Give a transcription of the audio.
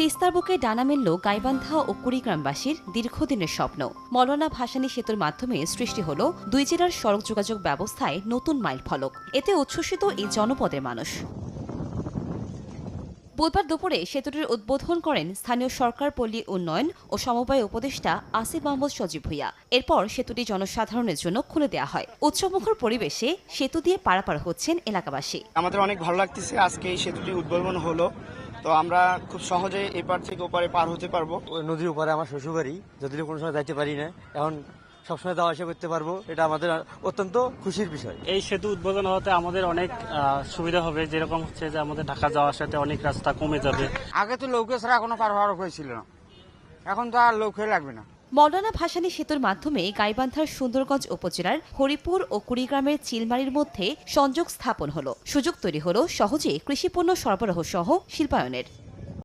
তিস্তার বুকে ডানা মেলল গাইবান্ধা ও কুড়িগ্রামবাসীর দীর্ঘদিনের স্বপ্ন। মৌলানা ভাসানী সেতুর মাধ্যমে সৃষ্টি হল দুই জেলার সড়ক যোগাযোগ ব্যবস্থায় নতুন মাইলফলক। এতে উচ্ছ্বসিত এই জনপদের মানুষ। বুধবার দুপুরে সেতুটির উদ্বোধন করেন স্থানীয় সরকার, পল্লী উন্নয়ন ও সমবায় উপদেষ্টা আসিফ মাহমুদ সজীব ভূঁইয়া। এরপর সেতুটি জনসাধারণের জন্য খুলে দেওয়া হয়। উৎসবমুখর পরিবেশে সেতু দিয়ে পারাপার হচ্ছেন এলাকাবাসী। আমাদের অনেক ভালো লাগতেছে আজকে এই সেতুটি উদ্বোধন হলো, তো আমরা খুব সহজে এপার থেকে ওপারে পার হতে পারবো। নদীর উপরে আমার শ্বশুরবাড়ি, যদিও কোনো সময় যাইতে পারি না, এখন সবসময় যাওয়া আসা করতে পারবো। এটা আমাদের অত্যন্ত খুশির বিষয়। এই সেতু উদ্বোধন হতে আমাদের অনেক সুবিধা হবে, যেরকম হচ্ছে যে আমাদের ঢাকা যাওয়ার সাথে অনেক রাস্তা কমে যাবে। আগে তো নৌকা ছাড়া কোনো পারাপার হয়েছিল না, এখন তো আর নৌকা লাগবে না। মৌলানা ভাসানী সেতুর মাধ্যমে গাইবান্ধার সুন্দরগঞ্জ উপজেলার হরিপুর ও কুড়িগ্রামের চিলমারির মধ্যে সংযোগ স্থাপন হলো। সুযোগ তৈরি হলো সহজে কৃষিপণ্য সরবরাহ সহ শিল্পায়নের।